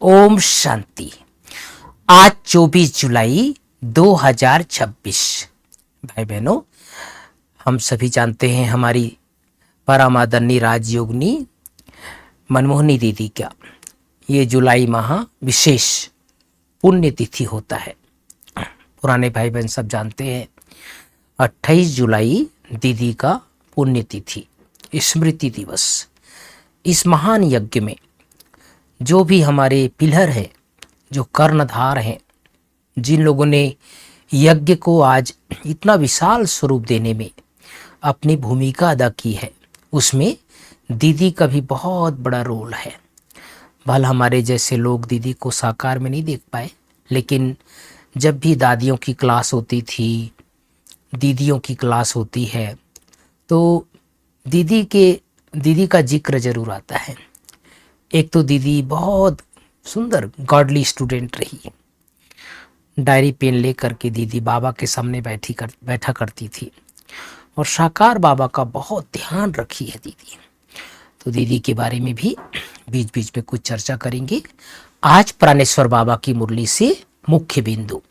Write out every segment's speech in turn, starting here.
ओम शांति। आज 24 जुलाई 2026। भाई बहनों, हम सभी जानते हैं हमारी परम आदरणीय राजयोगिनी मनमोहनी दीदी का ये जुलाई माह विशेष पुण्य तिथि होता है। पुराने भाई बहन सब जानते हैं 28 जुलाई दीदी का पुण्य तिथि, स्मृति दिवस। इस महान यज्ञ में जो भी हमारे पिलर हैं, जो कर्णधार हैं, जिन लोगों ने यज्ञ को आज इतना विशाल स्वरूप देने में अपनी भूमिका अदा की है, उसमें दीदी का भी बहुत बड़ा रोल है। भले हमारे जैसे लोग दीदी को साकार में नहीं देख पाए, लेकिन जब भी दादियों की क्लास होती थी, दीदियों की क्लास होती है, तो दीदी का जिक्र जरूर आता है। एक तो दीदी बहुत सुंदर गॉडली स्टूडेंट रही। डायरी पेन लेकर के दीदी बाबा के सामने बैठा करती थी और साकार बाबा का बहुत ध्यान रखी है दीदी। तो दीदी के बारे में भी बीच बीच में कुछ चर्चा करेंगे। आज प्राणेश्वर बाबा की मुरली से मुख्य बिंदु।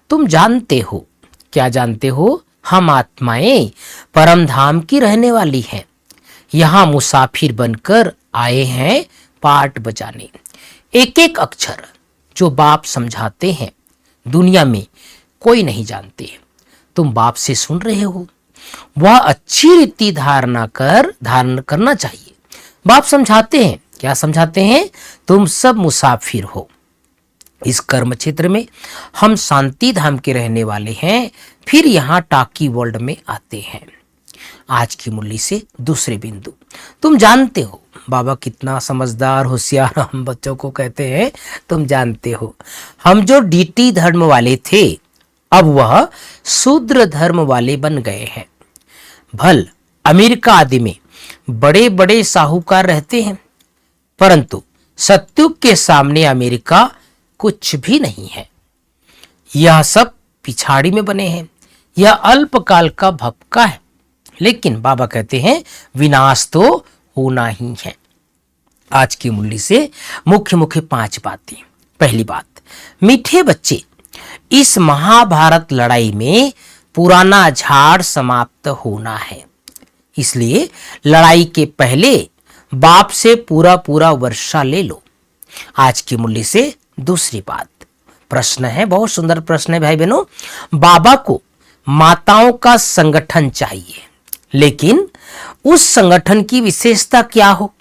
तुम जानते हो, क्या जानते हो? हम आत्माएं परम धाम की रहने वाली हैं। यहाँ मुसाफिर बनकर आए हैं पाठ बजाने। एक एक अक्षर जो बाप समझाते हैं दुनिया में कोई नहीं जानते। तुम बाप से सुन रहे हो, वह अच्छी रीति धारण करना चाहिए। बाप समझाते हैं, क्या समझाते हैं? तुम सब मुसाफिर हो। इस कर्म क्षेत्र में हम शांति धाम के रहने वाले हैं, फिर यहाँ टाकी वर्ल्ड में आते हैं। आज की मुरली से दूसरे बिंदु। तुम जानते हो बाबा कितना समझदार होशियार हम बच्चों को कहते हैं। तुम जानते हो हम जो डीटी धर्म वाले थे, अब वह शूद्र धर्म वाले बन गए हैं। भल अमेरिका आदि में बड़े बड़े साहूकार रहते हैं, परंतु सत्युग के सामने अमेरिका कुछ भी नहीं है। यह सब पिछाड़ी में बने हैं। यह अल्पकाल का भपका है, लेकिन बाबा कहते हैं विनाश तो होना ही है। आज की मुरली से मुख्य 5 बातें। पहली बात, मीठे बच्चे, इस महाभारत लड़ाई में पुराना झाड़ समाप्त होना है। इसलिए लड़ाई के पहले बाप से पूरा वर्षा ले लो। आज की मुरली से दूसरी बात। प्रश्न है, बहुत सुंदर प्रश्न है भाई बहनों। बाबा को माताओं का संगठन चाहिए, लेकिन उस संगठन की विशेषता क्या हो?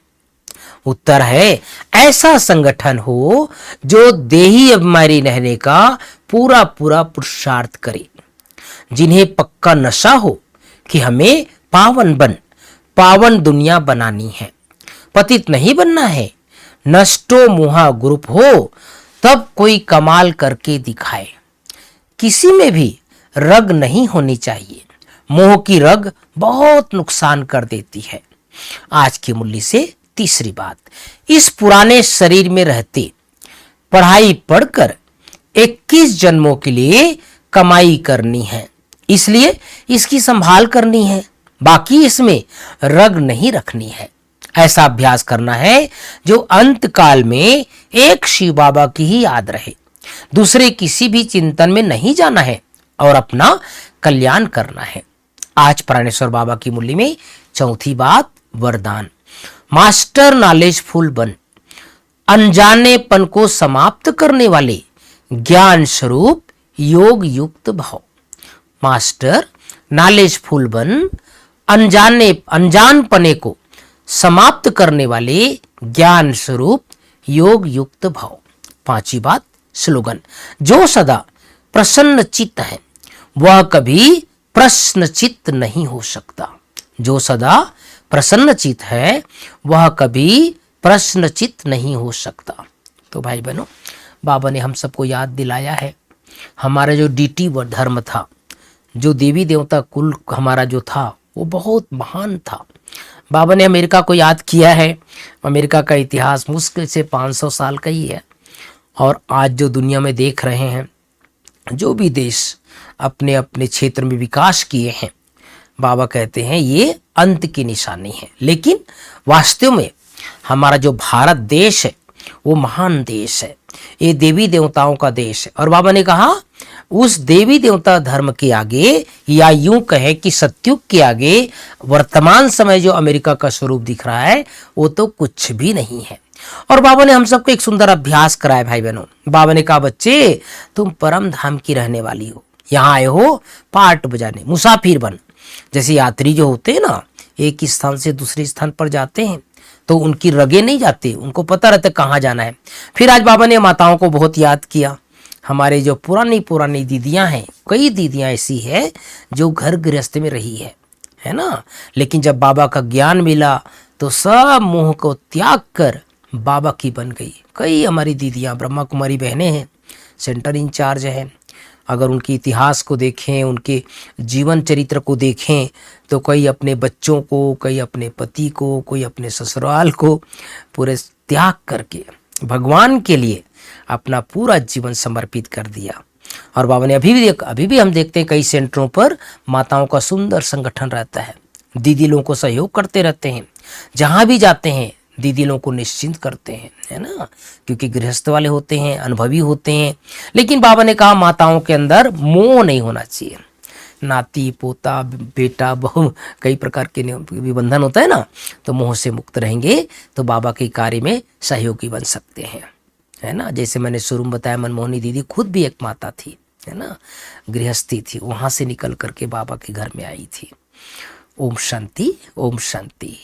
उत्तर है, ऐसा संगठन हो जो देही अभिमानी रहने का पूरा पुरुषार्थ करे, जिन्हें पक्का नशा हो कि हमें पावन दुनिया बनानी है, पतित नहीं बनना है। नष्टो मुहा ग्रुप हो तब कोई कमाल करके दिखाए। किसी में भी रग नहीं होनी चाहिए। मोह की रग बहुत नुकसान कर देती है। आज की मुरली से तीसरी बात। इस पुराने शरीर में रहते पढ़ाई पढ़कर 21 जन्मों के लिए कमाई करनी है, इसलिए इसकी संभाल करनी है। बाकी इसमें रग नहीं रखनी है। ऐसा अभ्यास करना है जो अंत काल में एक शिव बाबा की ही याद रहे, दूसरे किसी भी चिंतन में नहीं जाना है और अपना कल्याण करना है। आज प्राणेश्वर बाबा की मुरली में चौथी बात, वरदान। मास्टर नॉलेजफुल बन, अनजानेपन को समाप्त करने वाले ज्ञान स्वरूप योग युक्त भाव। मास्टर नॉलेजफुल बन, अनजानपने को समाप्त करने वाले ज्ञान स्वरूप योग युक्त भाव। पांचवी बात, स्लोगन। जो सदा प्रसन्न चित्त है वह कभी प्रश्नचित्त नहीं हो सकता। जो सदा प्रसन्नचित्त है वह कभी प्रश्नचित्त नहीं हो सकता। तो भाई बहनों, बाबा ने हम सबको याद दिलाया है हमारा जो डीटी धर्म था, जो देवी देवता कुल हमारा जो था, वो बहुत महान था। बाबा ने अमेरिका को याद किया है। अमेरिका का इतिहास मुश्किल से 500 साल का ही है। और आज जो दुनिया में देख रहे हैं, जो भी देश अपने अपने क्षेत्र में विकास किए हैं, बाबा कहते हैं ये अंत की निशानी है। लेकिन वास्तव में हमारा जो भारत देश है वो महान देश है, ये देवी देवताओं का देश है। और बाबा ने कहा उस देवी देवता धर्म के आगे, या यूं कहे कि सत्युग के आगे वर्तमान समय जो अमेरिका का स्वरूप दिख रहा है वो तो कुछ भी नहीं है। और बाबा ने हम सबको एक सुंदर अभ्यास कराया भाई बहनों। बाबा ने कहा बच्चे तुम परम धाम की रहने वाली हो, यहाँ आए हो पाठ बजाने, मुसाफिर बन। जैसे यात्री जो होते हैं ना, एक स्थान से दूसरे स्थान पर जाते हैं तो उनकी रगे नहीं जाती, उनको पता रहता कहाँ जाना है। फिर आज बाबा ने माताओं को बहुत याद किया। हमारे जो पुरानी पुरानी दीदियां हैं, कई दीदियां ऐसी है जो घर गृहस्थ में रही है ना, लेकिन जब बाबा का ज्ञान मिला तो सब मोह को त्याग कर बाबा की बन गई। कई हमारी दीदियां ब्रह्मा कुमारी बहनें हैं, सेंटर इंचार्ज हैं। अगर उनके इतिहास को देखें, उनके जीवन चरित्र को देखें तो कई अपने बच्चों को, कई अपने पति को, कोई अपने ससुराल को पूरे त्याग करके भगवान के लिए अपना पूरा जीवन समर्पित कर दिया। और बाबा ने अभी भी हम देखते हैं कई सेंटरों पर माताओं का सुंदर संगठन रहता है, दीदी लोगों को सहयोग करते रहते हैं। जहाँ भी जाते हैं दीदी लोगों को निश्चिंत करते हैं, है ना, क्योंकि गृहस्थ वाले होते हैं, अनुभवी होते हैं। लेकिन बाबा ने कहा माताओं के अंदर मोह नहीं होना चाहिए। नाती पोता बेटा बहू कई प्रकार के बंधन होता है ना, तो मोह से मुक्त रहेंगे तो बाबा के कार्य में सहयोगी बन सकते हैं, है ना। जैसे मैंने शुरू में बताया, मनमोहनी दीदी खुद भी एक माता थी, है ना, गृहस्थी थी, वहाँ से निकल करके बाबा के घर में आई थी। ओम शांति, ओम शांति।